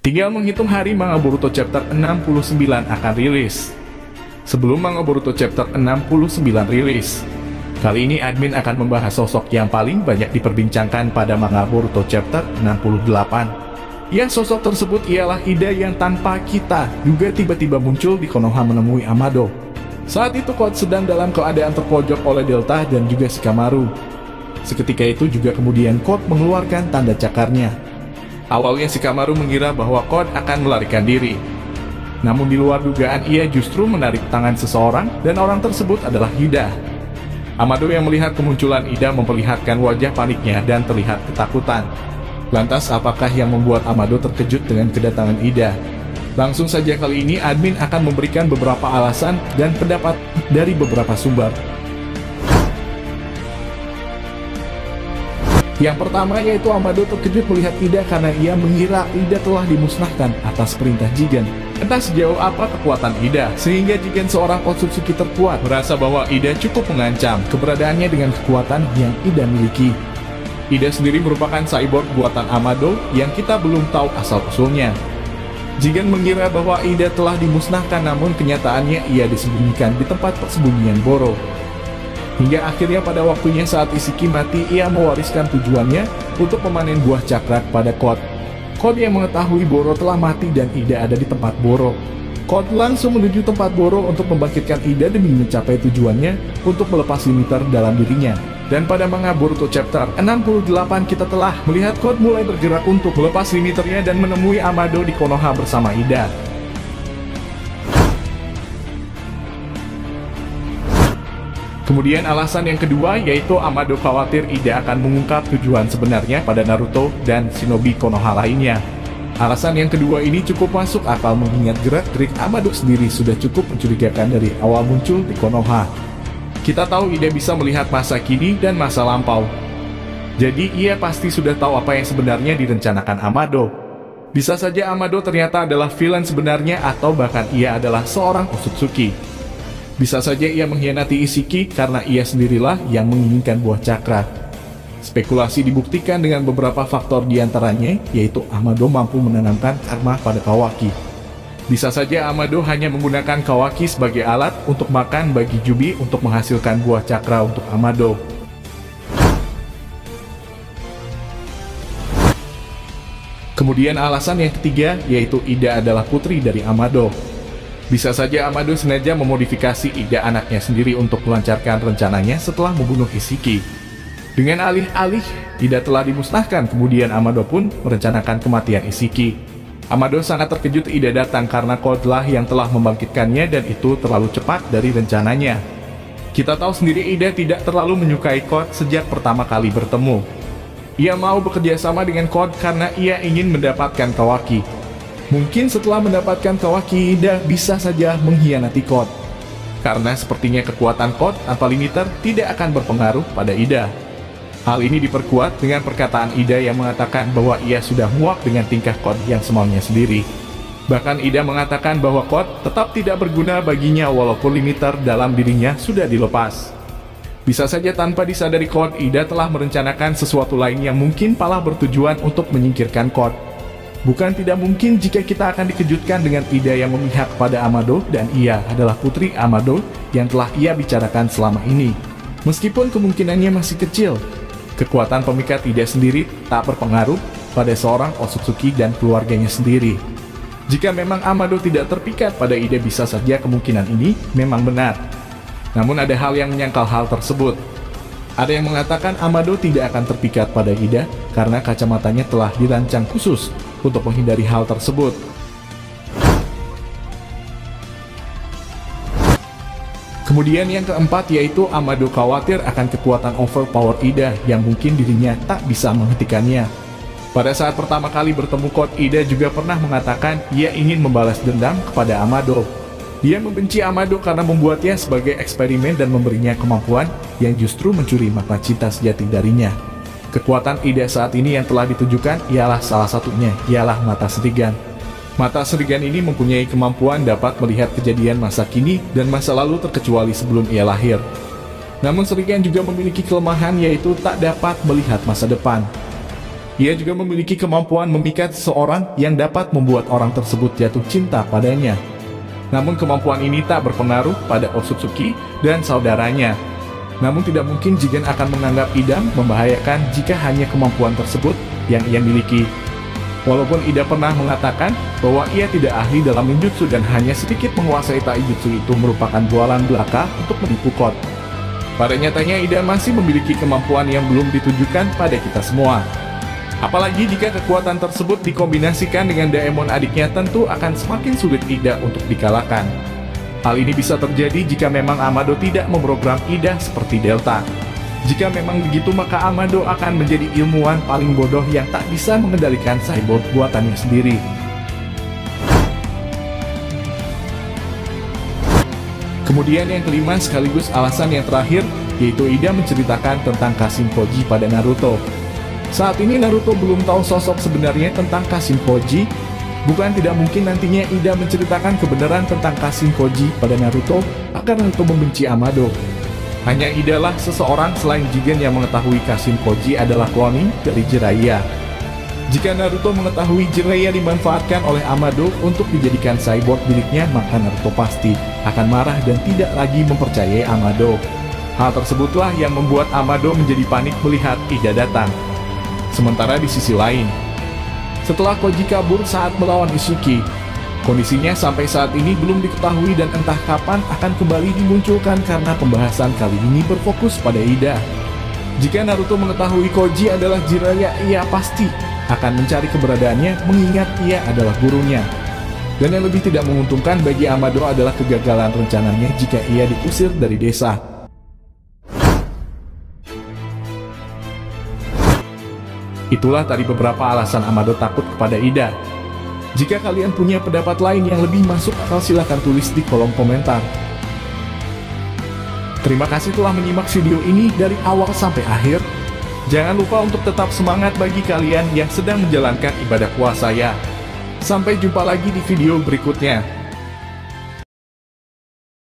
Tinggal menghitung hari manga Boruto chapter 69 akan rilis. Sebelum manga Boruto chapter 69 rilis, kali ini admin akan membahas sosok yang paling banyak diperbincangkan pada manga Boruto chapter 68. Ya, sosok tersebut ialah Ida yang tanpa kita juga tiba-tiba muncul di Konoha menemui Amado. Saat itu Code sedang dalam keadaan terpojok oleh Delta dan juga Shikamaru. Seketika itu juga kemudian Code mengeluarkan tanda cakarnya. Awalnya Shikamaru mengira bahwa Code akan melarikan diri. Namun di luar dugaan ia justru menarik tangan seseorang dan orang tersebut adalah Ida. Amado yang melihat kemunculan Ida memperlihatkan wajah paniknya dan terlihat ketakutan. Lantas apakah yang membuat Amado terkejut dengan kedatangan Ida? Langsung saja kali ini admin akan memberikan beberapa alasan dan pendapat dari beberapa sumber. Yang pertama yaitu Amado terkejut melihat Ida karena ia mengira Ida telah dimusnahkan atas perintah Jigen. Entah sejauh apa kekuatan Ida, sehingga Jigen seorang Otsutsuki terkuat merasa bahwa Ida cukup mengancam keberadaannya dengan kekuatan yang Ida miliki. Ida sendiri merupakan cyborg buatan Amado yang kita belum tahu asal-usulnya. Jigen mengira bahwa Ida telah dimusnahkan, namun kenyataannya ia disembunyikan di tempat persembunyian Boro. Hingga akhirnya pada waktunya saat Isiki mati, ia mewariskan tujuannya untuk memanen buah cakra kepada Code. Code yang mengetahui Boro telah mati dan Ida ada di tempat Boro. Code langsung menuju tempat Boro untuk membangkitkan Ida demi mencapai tujuannya untuk melepas limiter dalam dirinya. Dan pada manga Boruto chapter 68 kita telah melihat Code mulai bergerak untuk melepas limiternya dan menemui Amado di Konoha bersama Ida. Kemudian alasan yang kedua yaitu Amado khawatir Ida akan mengungkap tujuan sebenarnya pada Naruto dan shinobi Konoha lainnya. Alasan yang kedua ini cukup masuk akal mengingat gerak-gerik Amado sendiri sudah cukup mencurigakan dari awal muncul di Konoha. Kita tahu Ida bisa melihat masa kini dan masa lampau. Jadi ia pasti sudah tahu apa yang sebenarnya direncanakan Amado. Bisa saja Amado ternyata adalah villain sebenarnya atau bahkan ia adalah seorang Otsutsuki. Bisa saja ia mengkhianati Isiki karena ia sendirilah yang menginginkan buah cakra. Spekulasi dibuktikan dengan beberapa faktor diantaranya, yaitu Amado mampu menanamkan karma pada Kawaki. Bisa saja Amado hanya menggunakan Kawaki sebagai alat untuk makan bagi Jubi untuk menghasilkan buah cakra untuk Amado. Kemudian alasan yang ketiga, yaitu Ida adalah putri dari Amado. Bisa saja Amado sengaja memodifikasi Ida anaknya sendiri untuk melancarkan rencananya setelah membunuh Isiki. Dengan alih-alih Ida telah dimusnahkan, kemudian Amado pun merencanakan kematian Isiki. Amado sangat terkejut Ida datang karena Code lah yang telah membangkitkannya dan itu terlalu cepat dari rencananya. Kita tahu sendiri Ida tidak terlalu menyukai Code sejak pertama kali bertemu. Ia mau bekerja sama dengan Code karena ia ingin mendapatkan Kawaki. Mungkin setelah mendapatkan Kawaki, Ida bisa saja mengkhianati Code. Karena sepertinya kekuatan Code tanpa limiter tidak akan berpengaruh pada Ida. Hal ini diperkuat dengan perkataan Ida yang mengatakan bahwa ia sudah muak dengan tingkah Code yang semaunya sendiri. Bahkan Ida mengatakan bahwa Code tetap tidak berguna baginya walaupun limiter dalam dirinya sudah dilepas. Bisa saja tanpa disadari Code, Ida telah merencanakan sesuatu lain yang mungkin malah bertujuan untuk menyingkirkan Code. Bukan tidak mungkin jika kita akan dikejutkan dengan Ida yang memihak pada Amado dan ia adalah putri Amado yang telah ia bicarakan selama ini. Meskipun kemungkinannya masih kecil, kekuatan pemikat Ida sendiri tak berpengaruh pada seorang Otsutsuki dan keluarganya sendiri. Jika memang Amado tidak terpikat pada Ida, bisa saja kemungkinan ini memang benar. Namun ada hal yang menyangkal hal tersebut. Ada yang mengatakan Amado tidak akan terpikat pada Ida karena kacamatanya telah dirancang khusus untuk menghindari hal tersebut. Kemudian yang keempat yaitu Amado khawatir akan kekuatan overpower Ida yang mungkin dirinya tak bisa menghentikannya. Pada saat pertama kali bertemu Code, Ida juga pernah mengatakan ia ingin membalas dendam kepada Amado. Dia membenci Amado karena membuatnya sebagai eksperimen dan memberinya kemampuan yang justru mencuri makna cinta sejati darinya. Kekuatan Ida saat ini yang telah ditujukan ialah salah satunya, ialah mata Serigan. Mata Serigan ini mempunyai kemampuan dapat melihat kejadian masa kini dan masa lalu terkecuali sebelum ia lahir. Namun Serigan juga memiliki kelemahan yaitu tak dapat melihat masa depan. Ia juga memiliki kemampuan memikat seseorang yang dapat membuat orang tersebut jatuh cinta padanya. Namun kemampuan ini tak berpengaruh pada Otsutsuki dan saudaranya. Namun tidak mungkin Jigen akan menganggap Ida membahayakan jika hanya kemampuan tersebut yang ia miliki. Walaupun Ida pernah mengatakan bahwa ia tidak ahli dalam ninjutsu dan hanya sedikit menguasai taijutsu itu merupakan bualan belaka untuk menipu Code. Pada nyatanya Ida masih memiliki kemampuan yang belum ditunjukkan pada kita semua. Apalagi jika kekuatan tersebut dikombinasikan dengan Daemon adiknya, tentu akan semakin sulit Ida untuk dikalahkan. Hal ini bisa terjadi jika memang Amado tidak memprogram Ida seperti Delta. Jika memang begitu, maka Amado akan menjadi ilmuwan paling bodoh yang tak bisa mengendalikan cyborg buatannya sendiri. Kemudian yang kelima sekaligus alasan yang terakhir, yaitu Ida menceritakan tentang Kashin Koji pada Naruto. Saat ini Naruto belum tahu sosok sebenarnya tentang Kashin Koji. Bukan tidak mungkin nantinya Ida menceritakan kebenaran tentang Kashin Koji pada Naruto agar Naruto membenci Amado. Hanya Ida lah seseorang selain Jigen yang mengetahui Kashin Koji adalah cloning dari Jiraiya. Jika Naruto mengetahui Jiraiya dimanfaatkan oleh Amado untuk dijadikan cyborg miliknya, maka Naruto pasti akan marah dan tidak lagi mempercayai Amado. Hal tersebutlah yang membuat Amado menjadi panik melihat Ida datang. Sementara di sisi lain, setelah Koji kabur saat melawan Isuki, kondisinya sampai saat ini belum diketahui dan entah kapan akan kembali dimunculkan karena pembahasan kali ini berfokus pada Ida. Jika Naruto mengetahui Koji adalah Jiraiya, ia pasti akan mencari keberadaannya mengingat ia adalah gurunya. Dan yang lebih tidak menguntungkan bagi Amado adalah kegagalan rencananya jika ia diusir dari desa. Itulah tadi beberapa alasan Amado takut kepada Ida. Jika kalian punya pendapat lain yang lebih masuk akal, silahkan tulis di kolom komentar. Terima kasih telah menyimak video ini dari awal sampai akhir. Jangan lupa untuk tetap semangat bagi kalian yang sedang menjalankan ibadah puasa ya. Sampai jumpa lagi di video berikutnya.